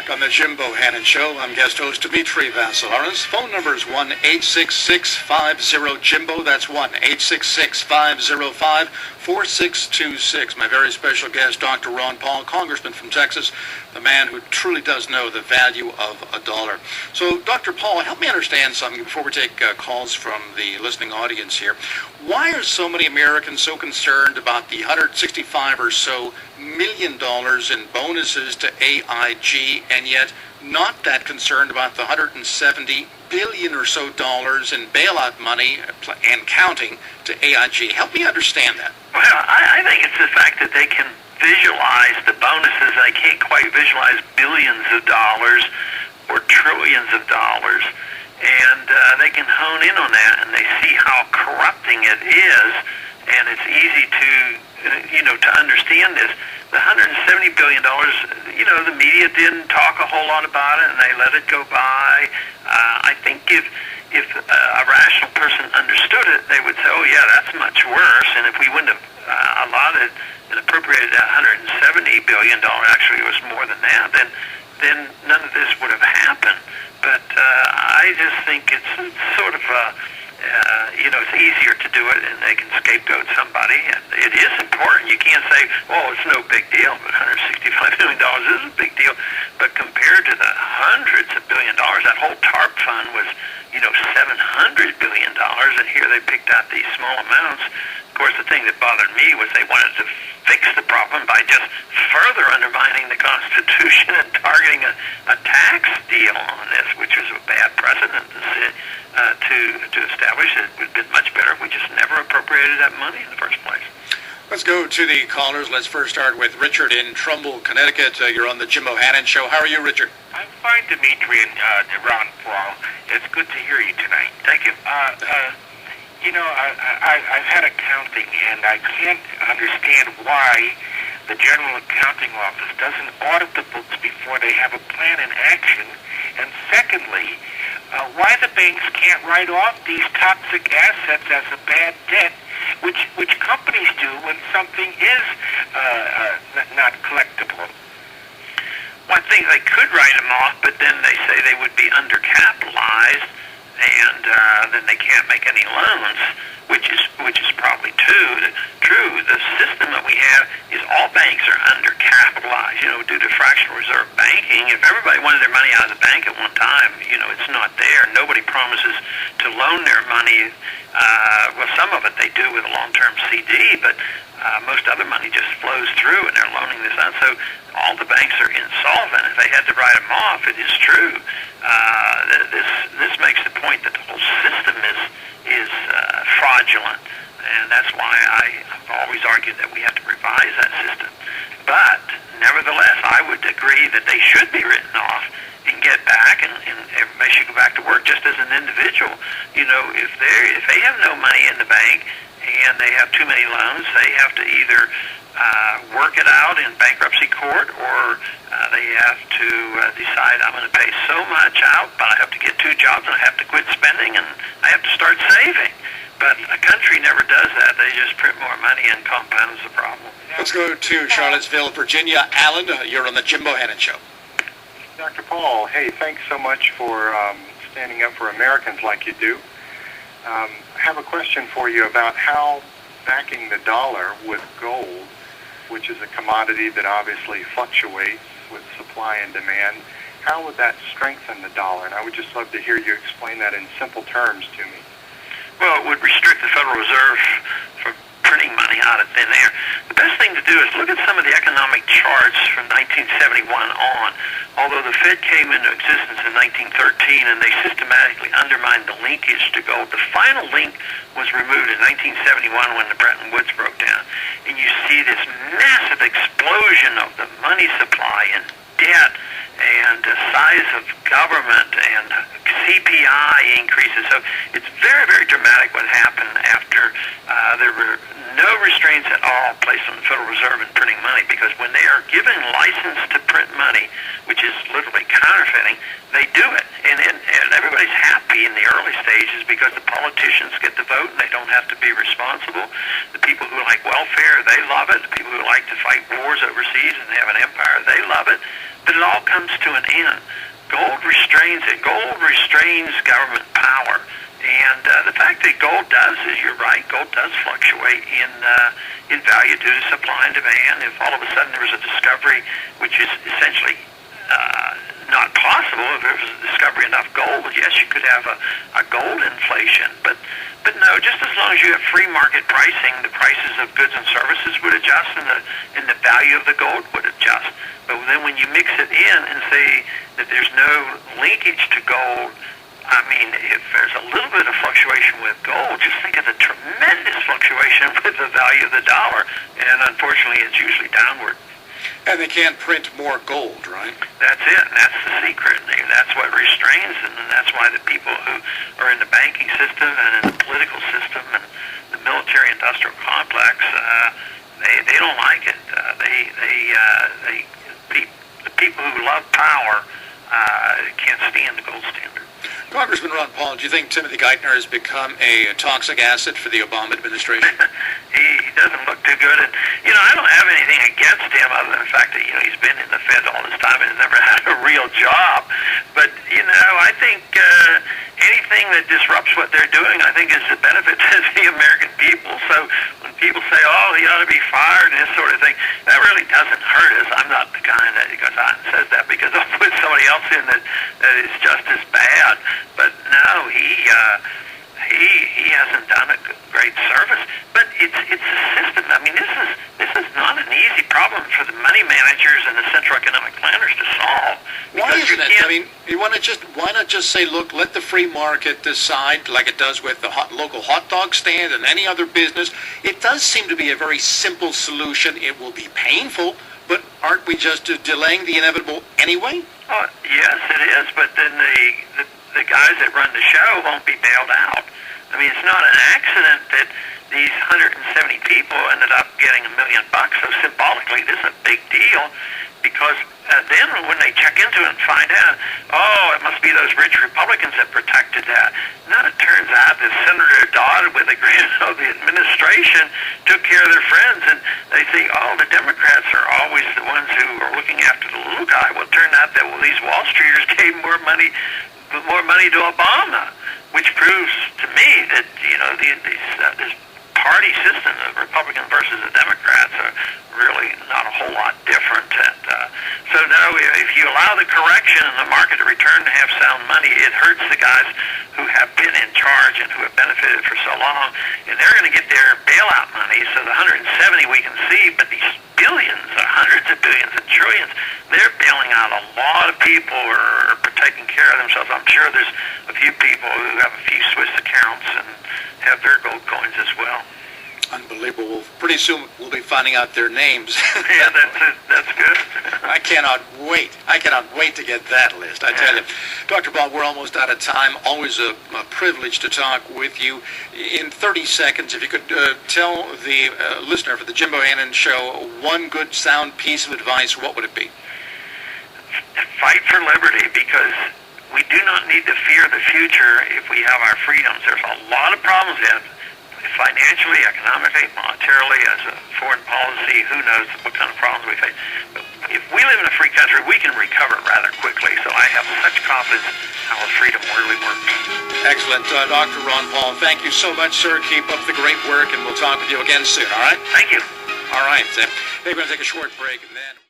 back on the Jim Bohannon Show. I'm guest host Dimitri Vassilaris. Phone number is 1-866-50-JIMBO. That's 1-866-505-4626. My very special guest, Dr. Ron Paul, congressman from Texas, the man who truly does know the value of a dollar. So, Dr. Paul, help me understand something before we take calls from the listening audience here. Why are so many Americans so concerned about the $165 or so million in bonuses to AIG, and yet not that concerned about the $170 billion or so in bailout money and counting to AIG? Help me understand that. Well, I think it's the fact that they can visualize the bonuses. They can't quite visualize billions of dollars or trillions of dollars, and they can hone in on that, and they see how corrupting it is, and it's easy to to understand this. The $170 billion, the media didn't talk a whole lot about it, and they let it go by. I think if a rational person understood it, they would say, oh, yeah, that's much worse, and if we wouldn't have allotted and appropriated that $170 billion, actually it was more than that, then none of this would have happened. But I just think it's sort of it's easier to do it, and they can scapegoat somebody. And it is important. You can't say, "Oh, it's no big deal," but $165 million is a big deal. But compared to the hundreds of billion dollars, that whole TARP fund was, $700 billion, and here they picked out these small amounts. Of course, the thing that bothered me was they wanted to fix the problem by just further undermining the Constitution and targeting a tax deal on this, which was a bad precedent to establish. It would have been much better if we just never appropriated that money in the first place. Let's go to the callers. Let's first start with Richard in Trumbull, Connecticut. You're on the Jim Bohannon Show. How are you, Richard? I'm fine, Dimitri and Ron Paul. It's good to hear you tonight. Thank you. I've had accounting, and I can't understand why the General Accounting Office doesn't audit the books before they have a plan in action. And secondly, why the banks can't write off these toxic assets as a bad debt, which companies do when something is not collectible. One thing, they could write them off, but then they say they would be undercapitalized, and then they can't make any loans, which is probably true. The system that we have is all banks are undercapitalized, due to fractional reserve banking. If everybody wanted their money out of the bank at one time, it's not there. Nobody promises to loan their money. Well, some of it they do with a long-term CD, but most other money just flows through, and they're loaning this out. So all the banks are insolvent. If they had to write them off, it is true. This makes the point that the whole system is fraudulent, and that's why I've always argued that we have to revise that system. But nevertheless, I would agree that they should be written off and get back, and everybody should go back to work just as an individual. If they have no money in the bank and they have too many loans, they have to either work it out in bankruptcy court, or they have to decide, I'm going to pay so much out, but I have to get 2 jobs, and I have to quit spending, and I have to start saving. But a country never does that. They just print more money and compounds the problem. Let's go to Charlottesville, Virginia. Alan, you're on the Jim Bohannon Show. Dr. Paul, hey, thanks so much for standing up for Americans like you do. I have a question for you about how backing the dollar with gold, which is a commodity that obviously fluctuates with supply and demand, how would that strengthen the dollar? And I would just love to hear you explain that in simple terms to me. Well, it would restrict the Federal Reserve from printing money out of thin air. The best thing to do is look at some of the economic charts from 1971 on. Although the Fed came into existence in 1913 and they systematically undermined the linkage to gold, the final link was removed in 1971 when the Bretton Woods broke down. And you see this massive explosion of the money supply and debt and the size of government and CPI increases. So it's very, very dramatic what happened after there were no restraints at all placed on the Federal Reserve in printing money, because when they are given license to print money, which is literally counterfeiting, they do it. And everybody's happy in the early stages because the politicians get the vote and they don't have to be responsible. The people who like welfare, they love it. The people who like to fight wars overseas and have an empire, they love it. but it all comes to an end. Gold restrains it. Gold restrains government power. And the fact that gold does, is you're right, gold does fluctuate in value due to supply and demand. If all of a sudden there was a discovery, which is essentially not possible, if there was a discovery enough gold, yes, you could have a gold inflation. But no, just as long as you have free market pricing, the prices of goods and services would adjust, and the value of the gold would adjust. But then when you mix it in and say that there's no linkage to gold, I mean, if there's a little bit of fluctuation with gold, just think of the tremendous fluctuation with the value of the dollar. And unfortunately, it's usually downward. And they can't print more gold, right? That's it. And that's the secret. And that's what restrains them. And that's why the people who are in the banking system and in the political system and the military-industrial complex, they don't like it. The people who love power can't stand the gold standard. Congressman Ron Paul, do you think Timothy Geithner has become a toxic asset for the Obama administration? He doesn't look too good. And, I don't have anything against him other than the fact that, he's been in the Fed all this time and has never had a real job. But, I think anything that disrupts what they're doing, I think is a benefit to the American people. So when people say, oh, he ought to be fired and this sort of thing, that really doesn't hurt us. I'm not the kind that goes out and says that because I'll put somebody else in that is just as bad. But no, he hasn't done a great service. But it's a system. I mean, this is not an easy problem for the money managers and the central economic planners to solve. Why isn't it? I mean, why not just say, look, let the free market decide, like it does with the local hot dog stand and any other business. It does seem to be a very simple solution. It will be painful, but aren't we just delaying the inevitable anyway? Oh, yes, it is. But then the guys that run the show won't be bailed out. I mean, it's not an accident that these 170 people ended up getting $1 million. So symbolically, this is a big deal because then when they check into it and find out, it must be those rich Republicans that protected that. Now it turns out that Senator Dodd, with the grant of the administration, took care of their friends, and they say, the Democrats are always the ones who are looking after the little guy. Well, it turned out that these Wall Streeters gave more money to Obama, which proves to me that this party system of Republican versus the Democrats are really not a whole lot different. And so no, if you allow the correction in the market to return to have sound money, it hurts the guys who have been in charge and who have benefited for so long, and they're going to get their bailout money. So the 170 we can see, but these billions, hundreds of billions and trillions, they're bailing out a lot of people who are taking care of themselves. I'm sure there's a few people who have a few Swiss accounts and have their gold coins as well. Unbelievable. Pretty soon we'll be finding out their names. Yeah, that's good. I cannot wait. I cannot wait to get that list. I tell you. Dr. Bob, we're almost out of time. Always a privilege to talk with you. In 30 seconds, if you could tell the listener for the Jim Bohannon Show one good, sound piece of advice, what would it be? Fight for liberty, because we do not need to fear the future if we have our freedoms. There's a lot of problems in financially, economically, monetarily, as a foreign policy. Who knows what kind of problems we face. But if we live in a free country, we can recover rather quickly. So I have such confidence how freedom really works. Excellent. Dr. Ron Paul, thank you so much, sir. Keep up the great work, and we'll talk with you again soon, all right? Thank you. All right. We're going to take a short break, and then...